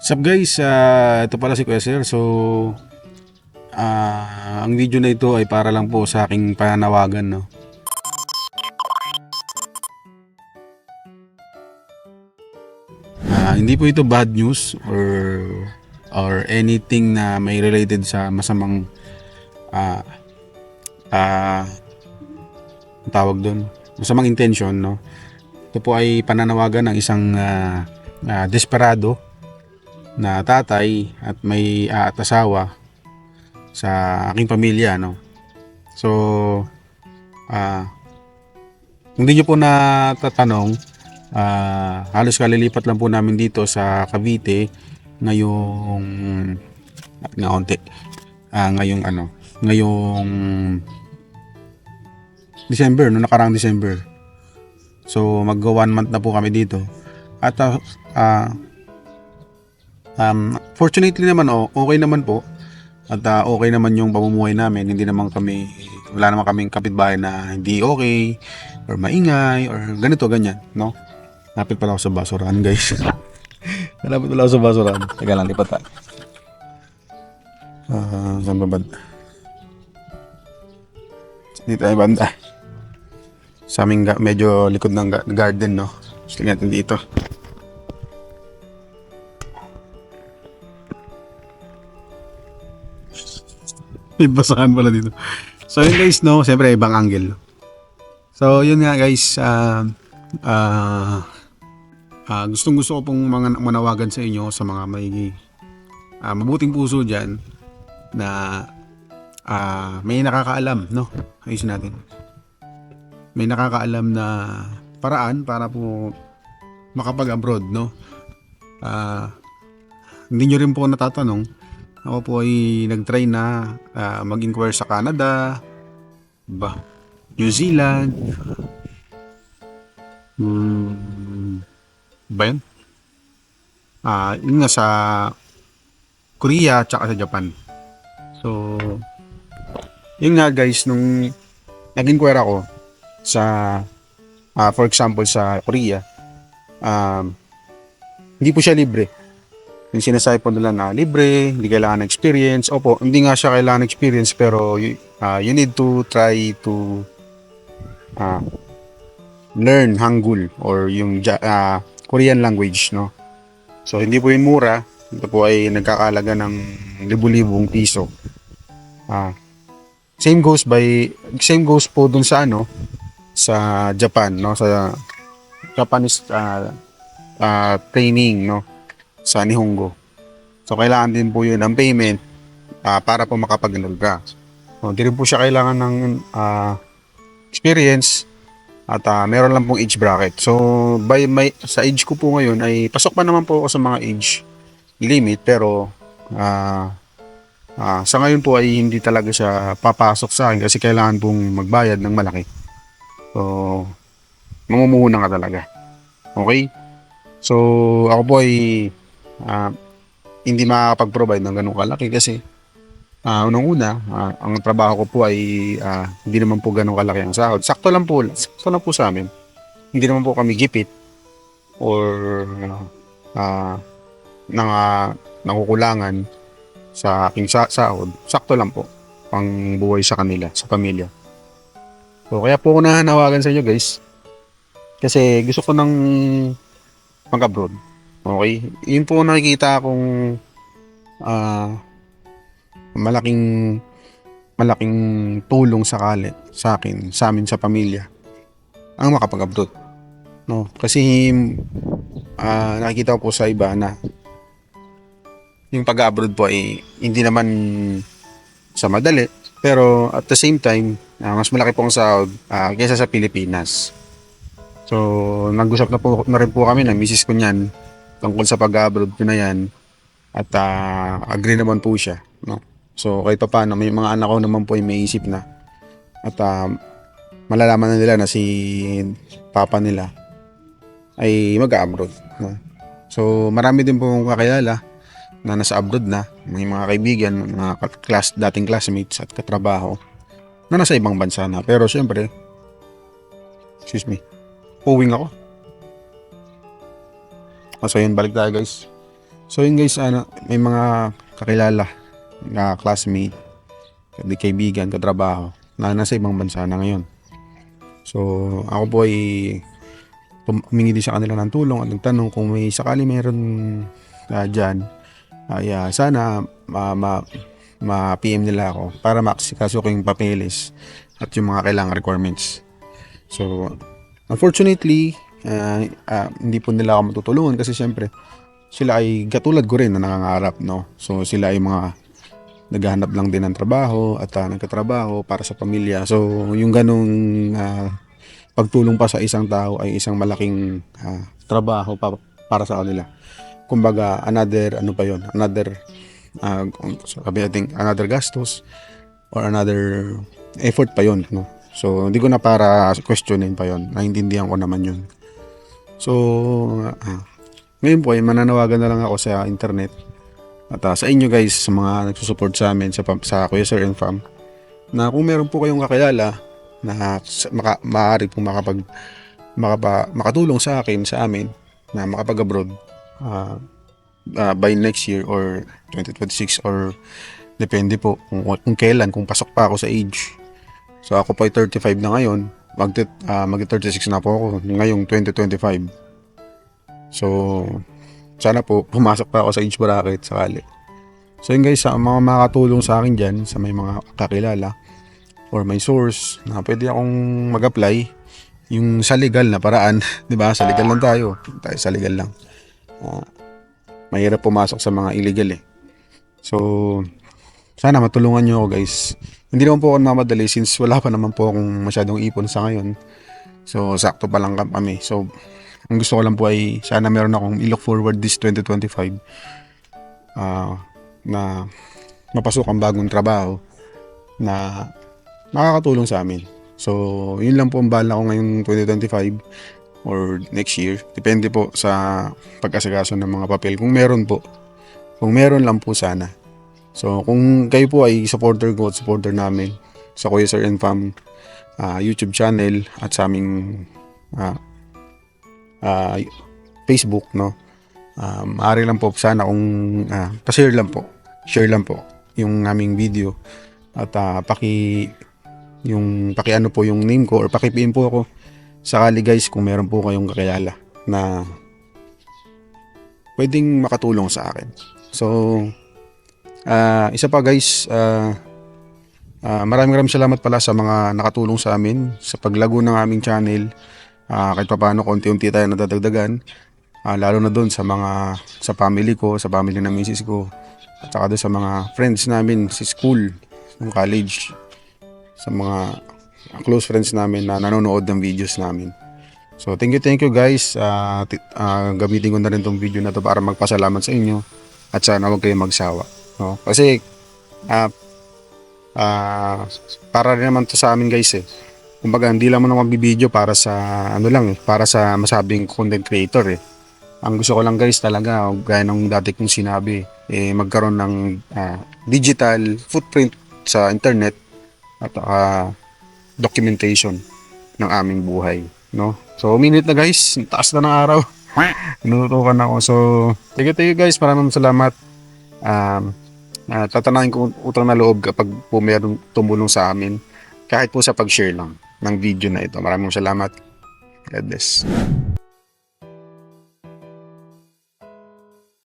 Sup guys, ito pala si Kuya Sir. So, ang video na ito ay para lang po sa aking pananawagan, no? Hindi po ito bad news or anything na may related sa masamang ah ah ang tawag doon, masamang intention, no? Ito po ay pananawagan ng isang desperado na tatay at may at asawa sa aking pamilya, no. So, ah kung hindi nyo po natatanong, halos kalilipat lang po namin dito sa Cavite ngayong ngayong December, no, nakaraang December. So mag 1 month na po kami dito. At fortunately naman, okay naman po. At okay naman yung pamumuhay namin. Wala naman kaming kapitbahay na hindi okay or maingay or ganito ganyan, no? Lapit pala ako sa basurahan, guys. Lapit pala ako sa basurahan. Teka lang, lipat tayo. Saan ba banda? Dito tayo banda. Sa aming medyo likod ng garden, no? Gusto natin dito. May basahan pala dito. So yun guys, no? Siyempre ibang angle. So yun nga guys, gustong gusto ko pong manawagan sa inyo, sa mga may mabuting puso dyan na may nakakaalam, no? Ayusin natin. May nakakaalam na paraan para po makapag-abroad, no? Hindi nyo rin po natatanong. Ako po ay nag-try na mag-inquire sa Canada, New Zealand, ba yun? Yun nga sa Korea tsaka sa Japan. So, yun nga guys, nung nag-inquire ako sa for example sa Korea, hindi po siya libre. Yung sinasabi po nila na libre, hindi kailangan ng experience. Opo, hindi nga siya kailangan ng experience, pero you need to try to learn Hangul or yung Korean language, no? So hindi po yun mura. Ito po ay nagkakalaga ng libu-libong piso. Same goes po dun sa sa Japan, no? Sa Japanese training, no? Sa Nihongo. So kailangan din po yun ng payment para po makapag-enroll ka. So, hindi rin po siya kailangan ng experience at meron lang pong age bracket. So sa age ko po ngayon ay pasok pa naman po ako sa mga age limit, pero sa ngayon po ay hindi talaga siya papasok sa akin kasi kailangan pong magbayad ng malaki. So mamumuhunan ka talaga. Okay? So ako po ay hindi makakapag-provide ng ganung kalaki kasi unang-una, ang trabaho ko po ay hindi naman po ganun kalaki ang sahod. Sakto lang po sa amin. Hindi naman po kami gipit or nakukulangan sa aking sahod. Sakto lang po pang buhay sa kanila, sa pamilya. So kaya po ako nanawagan sa inyo guys, kasi gusto ko ng mag-abroad. Okay? Yun po nakikita akong malaking tulong sa akin, sa amin, sa pamilya, ang makapag-abroad. No? Kasi nakikita ko po sa iba na yung pag-abroad po ay hindi naman sa madali, pero at the same time, mas malaki po ang sahod kaysa sa Pilipinas. So, nag-usap na rin po kami ng misis ko niyan tungkol sa pag-abroad ko na yan, at agree naman po siya, no? So kahit pa paano, may mga anak ko naman po ay may isip na at malalaman na nila na si papa nila ay mag-abroad, no? So marami din pong kakilala na nasa abroad na, may mga kaibigan, mga dating classmates at katrabaho na nasa ibang bansa na. Pero syempre, uwing ako. So yun, balik tayo guys. So yun guys, may mga kakilala na classmate, kaibigan, katrabaho na nasa ibang bansa na ngayon. So ako po ay humingi din sa kanila ng tulong at nagtanong kung may sakali meron dyan, ay sana ma-PM nila ako para makasikaso ko yung papeles at yung mga kailangang requirements. So unfortunately, hindi po nila ako matutulungan kasi syempre sila ay katulad ko rin na nangangarap, no? So sila ay mga naghahanap lang din ng trabaho at nagkatrabaho para sa pamilya. So yung ganong pagtulong pa sa isang tao ay isang malaking trabaho para sa kanila. Kumbaga another sabi natin another gastos or another effort pa yon, no? So hindi ko na para questionin pa yon, naiintindihan ko naman yun. So ngayon po ay mananawagan na lang ako sa internet at sa inyo guys, sa mga nagsusupport sa amin sa Kuya Sir and Fam, na kung meron po kayong kakilala na maaari pong makatulong sa amin na makapag-abroad by next year or 2026 or depende po kung kailan, kung pasok pa ako sa age. So ako po ay 35 na ngayon, mag-36 na po ako ngayong 2025. So sana po pumasok pa ako sa age bracket sakali. So yun guys, sa mga makakatulong sa akin dyan, sa may mga kakilala or may source na pwede akong mag-apply yung sa legal na paraan, di ba? Sa legal lang tayo sa legal lang. Mahirap pumasok sa mga illegal eh. So sana matulungan nyo ako guys. Hindi naman po ako mamadali since wala pa naman po akong masyadong ipon sa ngayon. So sakto pa lang kami. So ang gusto ko lang po ay sana meron akong i-look forward this 2025 na mapasok ang bagong trabaho na makakatulong sa amin. So yun lang po ang bala ko ngayong 2025 or next year. Depende po sa pag-asikaso ng mga papel. Kung meron po. Kung meron lang po sana. So kung kayo po ay supporter ko at supporter namin sa Kuya Sir and Fam YouTube channel at sa aming Facebook, no? Maaari lang po sana kung share lang po yung aming video at paki-ano po yung name ko or paki-PM po ako sakali guys kung meron po kayong kakilala na pwedeng makatulong sa akin. So isa pa guys, maraming salamat pala sa mga nakatulong sa amin sa paglago ng aming channel. Kahit pa paano konti-unti tayo nadadagdagan, lalo na doon sa family ko, sa family ng misis ko, at saka doon sa mga friends namin sa school, ng college, sa mga close friends namin na nanonood ng videos namin. So thank you guys. Gamitin ko na rin tong video na to para magpasalamat sa inyo at sana huwag kayong magsawa, no? Kasi para rin naman to sa amin guys eh. Kumbaga hindi lang ako magbibideo para sa para sa masabing content creator eh. Ang gusto ko lang guys talaga, gaya ng dati kong sinabi, magkaroon ng digital footprint sa internet at documentation ng aming buhay, no? So minute na guys, taas na ng araw. Tinutukan ako. So thank you guys, maraming salamat. Tatanahin ko utang na loob kapag po mayroong tumulong sa amin, kahit po sa pag-share lang ng video na ito. Maraming salamat. God bless.